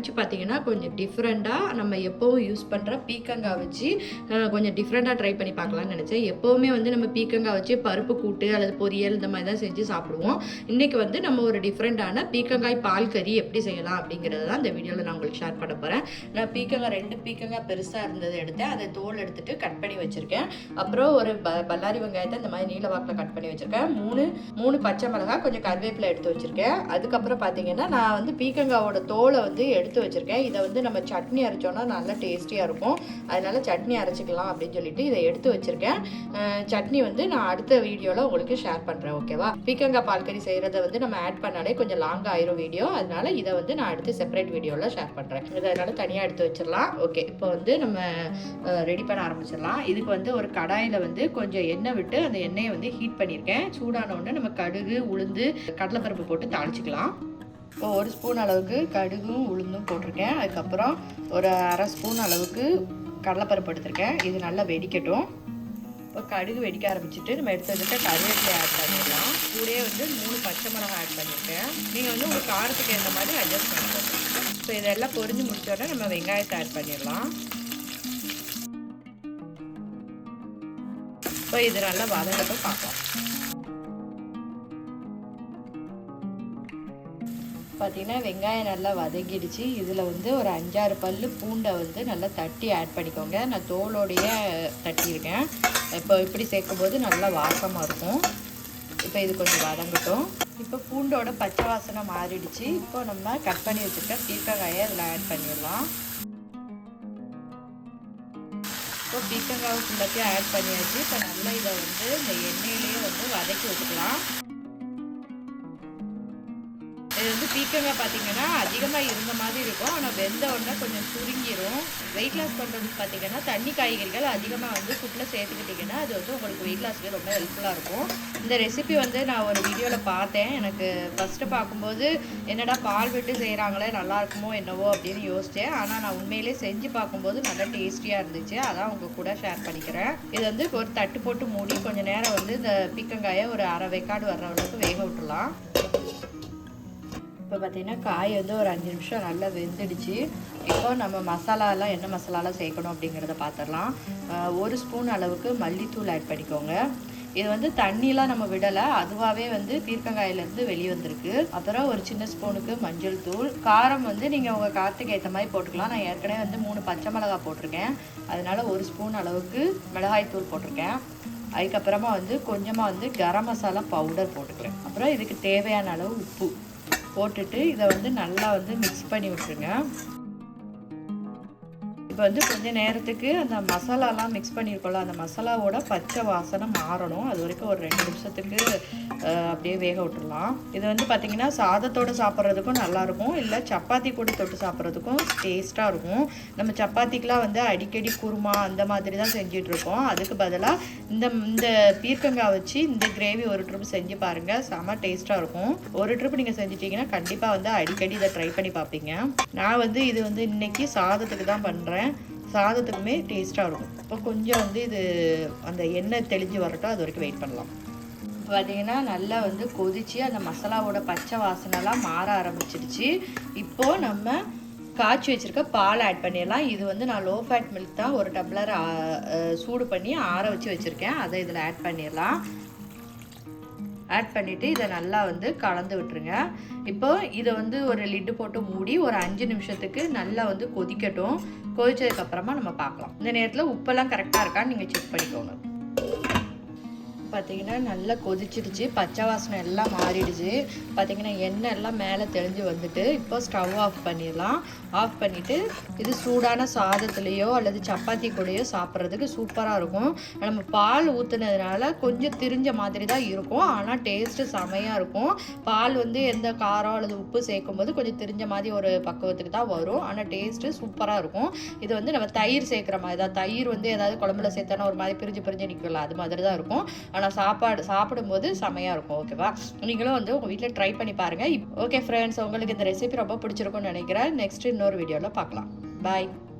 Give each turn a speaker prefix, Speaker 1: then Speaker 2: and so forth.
Speaker 1: வச்சு பார்த்தீங்கன்னா கொஞ்சம் டிஃப்ரெண்ட்டாக நம்ம எப்போவும் யூஸ் பண்ணுற பீக்கங்காய் வச்சு கொஞ்சம் டிஃப்ரெண்ட்டாக ட்ரை பண்ணி பார்க்கலாம்னு நினச்சேன். எப்போவுமே வந்து நம்ம பீக்கங்காய் வச்சு பருப்பு கூட்டு அல்லது பொரியல் இந்த மாதிரி தான் செஞ்சு சாப்பிடுவோம். இன்றைக்கி வந்து நம்ம ஒரு டிஃப்ரெண்ட்டான பீக்கங்காய் பால் கறி எப்படி செய்யலாம் அப்படிங்கிறது தான் இந்த வீடியோவில் நான் உங்களுக்கு ஷேர் பண்ண போகிறேன். நான் பீக்கங்காய் 2 பீக்கங்காய் பெருசாக இருந்தது எடுத்தேன். அதை தோல் எடுத்துகிட்டு கட் பண்ணி வச்சுருக்கேன். அப்புறம் ஒரு பல்லாரி வெங்காயத்தை இந்த மாதிரி நீல வாக்கில் கட் பண்ணி வச்சுருக்கேன். 3 பச்சை மிளகாய், கொஞ்சம் கருவேப்பிலை எடுத்து வச்சுருக்கேன். அதுக்கப்புறம் பார்த்தீங்கன்னா நான் வந்து பீக்கங்காவோட தோலை வந்து எடுத்து வச்சுருக்கேன். இதை வந்து நம்ம சட்னி அரைச்சோன்னா நல்லா டேஸ்டியாக இருக்கும். அதனால சட்னி அரைச்சிக்கலாம் அப்படின்னு சொல்லிட்டு இதை எடுத்து வச்சுருக்கேன். சட்னி வந்து நான் அடுத்த வீடியோவில் உங்களுக்கு ஷேர் பண்ணுறேன். ஓகேவா? பீக்கங்காய் பால் கறி செய்கிறத வந்து நம்ம ஆட் பண்ணாலே கொஞ்சம் லாங்காக ஆயிரும் வீடியோ. அதனால இதை வந்து நான் அடுத்து செப்பரேட் வீடியோவில் ஷேர் பண்ணுறேன். இதனால தனியாக எடுத்து வச்சிடலாம். ஓகே, இப்போ வந்து நம்ம ரெடி பண்ண ஆரம்பிச்சிடலாம். இதுக்கு வந்து ஒரு கடாயில் வந்து கொஞ்சம் எண்ணெய் விட்டு அந்த எண்ணெயை வந்து ஹீட் பண்ணியிருக்கேன். சூடான உடனே நம்ம கடுகு, உளுந்து, கடலைப்பருப்பு போட்டு தாளிச்சிக்கலாம். இப்போ 1 ஸ்பூன் அளவுக்கு கடுகும் உளுந்தும் போட்டிருக்கேன். அதுக்கப்புறம் ஒரு அரை ஸ்பூன் அளவுக்கு கடலைப்பருப்பு எடுத்திருக்கேன். இது நல்லா வெடிக்கட்டும். இப்போ கடுகு வெடிக்க ஆரம்பிச்சுட்டு நம்ம எடுத்து வச்சுட்டு கருவேப்பிலை ஆட் பண்ணிடலாம். கூடயே வந்து 3 பச்சை மிளகாய் ஆட் பண்ணியிருக்கேன். நீங்கள் வந்து உங்கள் காரத்துக்கு ஏற்ற மாதிரி அட்ஜஸ்ட் பண்ணிக்கோங்க. இப்போ இதெல்லாம் பொரிஞ்சு முடிச்சோடனே நம்ம வெங்காயத்தை ஆட் பண்ணிடலாம். இப்போ இது நல்லா வதங்கட்டும் பார்க்கலாம். பார்த்தீங்கன்னா வெங்காயம் நல்லா வதங்கிடுச்சு. இதில் வந்து ஒரு 5-6 பல் பூண்டை வந்து நல்லா தட்டி ஆட் பண்ணிக்கோங்க. நான் தோலோடையே தட்டியிருக்கேன். இப்போ இப்படி சேர்க்கும்போது நல்லா வாசமாக இருக்கும். இப்போ இது கொஞ்சம் வதங்கட்டும். இப்போ பூண்டோட பச்சை வாசனை மாறிடுச்சு. இப்போ நம்ம கட் பண்ணி வச்சுருக்க பீக்கங்காயை அதில் ஆட் பண்ணிடலாம். இப்போ பீக்கங்காவை ஃபுல்லாத்தையும் ஆட் பண்ணியாச்சு. இப்போ நல்லா இதை வந்து இந்த எண்ணெயிலேயே வந்து வதக்கி வச்சுக்கலாம். இது வந்து பீக்கங்காய் பார்த்தீங்கன்னா அதிகமாக இருந்த மாதிரி இருக்கும். ஆனால் வெந்த உடனே கொஞ்சம் சுருங்கிடும். வெயிட் லாஸ் பண்ணுறதுக்கு பார்த்தீங்கன்னா தண்ணி காய்கறிகள் அதிகமாக வந்து ஃபுட்டில் சேர்த்துக்கிட்டிங்கன்னா அது வந்து உங்களுக்கு வெயிட் லாஸ்க்கு ரொம்ப ஹெல்ப்ஃபுல்லாக இருக்கும். இந்த ரெசிபி வந்து நான் ஒரு வீடியோவில் பார்த்தேன். எனக்கு ஃபஸ்ட்டு பார்க்கும்போது என்னடா பால் விட்டு செய்கிறாங்களே நல்லா இருக்குமோ என்னவோ அப்படின்னு யோசித்தேன். ஆனால் நான் உண்மையிலே செஞ்சு பார்க்கும்போது நல்லா டேஸ்டியாக இருந்துச்சு. அதான் உங்கள் கூட ஷேர் பண்ணிக்கிறேன். இது வந்து ஒரு தட்டு போட்டு மூடி கொஞ்சம் நேரம் வந்து இந்த பீக்கங்காயை ஒரு அரை வேக்காடு வர்ற அளவுக்கு வேக விட்டுலாம். இப்போ பார்த்தீங்கன்னா காய் வந்து ஒரு 5 நிமிஷம் நல்லா வெந்துடுச்சு. இப்போ நம்ம மசாலாலாம் என்ன மசாலாலாம் சேர்க்கணும் அப்படிங்கிறத பார்த்துடலாம். 1 ஸ்பூன் அளவுக்கு மல்லித்தூள் ஆட் பண்ணிக்கோங்க. இது வந்து தண்ணிலாம் நம்ம விடலை, அதுவாகவே வந்து பீர்க்கங்காயிலேருந்து வெளியே வந்திருக்கு. அப்புறம் ஒரு சின்ன ஸ்பூனுக்கு மஞ்சள் தூள். காரம் வந்து நீங்கள் உங்கள் காரத்துக்கு ஏற்ற மாதிரி போட்டுக்கலாம். நான் ஏற்கனவே வந்து 3 பச்சை மிளகாய் போட்டிருக்கேன். அதனால 1 ஸ்பூன் அளவுக்கு மிளகாய் தூள் போட்டிருக்கேன். அதுக்கப்புறமா வந்து கொஞ்சமாக வந்து கரம் மசாலா பவுடர் போட்டுக்கிறேன். அப்புறம் இதுக்கு தேவையான அளவு உப்பு போட்டுட்டு இதை வந்து நல்லா வந்து மிக்ஸ் பண்ணி விட்டுருங்க. இப்போ வந்து கொஞ்சம் நேரத்துக்கு அந்த மசாலாலாம் மிக்ஸ் பண்ணியிருக்கோம்ல, அந்த மசாலாவோட பச்சை வாசனை மாறணும். அது வரைக்கும் ஒரு 2 நிமிஷத்துக்கு அப்படியே வேக விட்டுடலாம். இது வந்து பார்த்திங்கன்னா சாதத்தோடு சாப்பிட்றதுக்கும் நல்லாயிருக்கும், இல்லை சப்பாத்தி கூட தொட்டு சாப்பிட்றதுக்கும் டேஸ்ட்டாக இருக்கும். நம்ம சப்பாத்திக்கெலாம் வந்து அடிக்கடி குருமா அந்த மாதிரி தான் செஞ்சிட்ருக்கோம். அதுக்கு பதிலாக இந்த பீர்க்கங்காய் வச்சு இந்த கிரேவி ஒரு ட்ரிப் செஞ்சு பாருங்கள், செம்ம டேஸ்ட்டாக இருக்கும். ஒரு ட்ரிப் நீங்கள் செஞ்சிட்டிங்கன்னா கண்டிப்பாக வந்து அடிக்கடி இதை ட்ரை பண்ணி பார்ப்பீங்க. நான் வந்து இது வந்து இன்றைக்கி சாதத்துக்கு தான் பண்ணுறேன். சாதத்துக்குமே டேஸ்ட்டாக இருக்கும். இப்போ கொஞ்சம் வந்து இது அந்த எண்ணெய் தெளிஞ்சு வரட்டும், அது வரைக்கும் வெயிட் பண்ணலாம். இப்போ பார்த்தீங்கன்னா நல்லா வந்து கொதித்து அந்த மசாலாவோட பச்சை வாசனைலாம் மாற ஆரம்பிச்சிடுச்சு. இப்போது நம்ம காய்ச்சி வச்சுருக்க பால் ஆட் பண்ணிடலாம். இது வந்து நான் லோ ஃபேட் மில்க் தான், 1 டம்ளர் சூடு பண்ணி ஆற வச்சு வச்சுருக்கேன். அதை இதில் ஆட் பண்ணிடலாம். ஆட் பண்ணிவிட்டு இதை நல்லா வந்து கலந்து விட்டுருங்க. இப்போ இதை வந்து ஒரு லிட்டு போட்டு மூடி ஒரு 5 நிமிஷத்துக்கு நல்லா வந்து கொதிக்கட்டும். கொதிச்சதுக்கப்புறமா நம்ம பார்க்கலாம். இந்த நேரத்தில் உப்பெல்லாம் கரெக்டாக இருக்கான்னு நீங்கள் செக் பண்ணிக்கோங்க. பார்த்தீங்கன்னா நல்லா கொதிச்சிடுச்சு, பச்சை வாசனை எல்லாம் மாறிடுச்சு. பார்த்தீங்கன்னா எண்ணெய் எல்லாம் மேலே தெளிஞ்சு வந்துட்டு இப்போ ஸ்டவ் ஆஃப் பண்ணிடலாம். ஆஃப் பண்ணிவிட்டு இது சூடான சாதத்துலேயோ அல்லது சப்பாத்தி கூடயோ சாப்பிட்றதுக்கு சூப்பராக இருக்கும். நம்ம பால் ஊற்றுனதுனால கொஞ்சம் திரிஞ்ச மாதிரி தான் இருக்கும், ஆனால் டேஸ்ட்டு செமையாக இருக்கும். பால் வந்து எந்த காரம் அல்லது உப்பு சேர்க்கும் போது கொஞ்சம் திரிஞ்ச மாதிரி ஒரு பக்குவத்துக்கு தான் வரும், ஆனால் டேஸ்ட்டு சூப்பராக இருக்கும். இது வந்து நம்ம தயிர் சேர்க்குற மாதிரி தான். தயிர் வந்து ஏதாவது குழம்புல சேர்த்தானா ஒரு மாதிரி பிரிஞ்சு நிற்கல, அது மாதிரி தான் இருக்கும். ஆனால் சாப்பிடும்போது செமையாக இருக்கும். ஓகேவா? நீங்களும் வந்து உங்கள் வீட்டில் ட்ரை பண்ணி பாருங்கள். ஓகே ஃப்ரெண்ட்ஸ், உங்களுக்கு இந்த ரெசிபி ரொம்ப பிடிச்சிருக்கும்னு நினைக்கிறேன். நெக்ஸ்ட் இன்னொரு வீடியோவில் பார்க்கலாம். பாய்.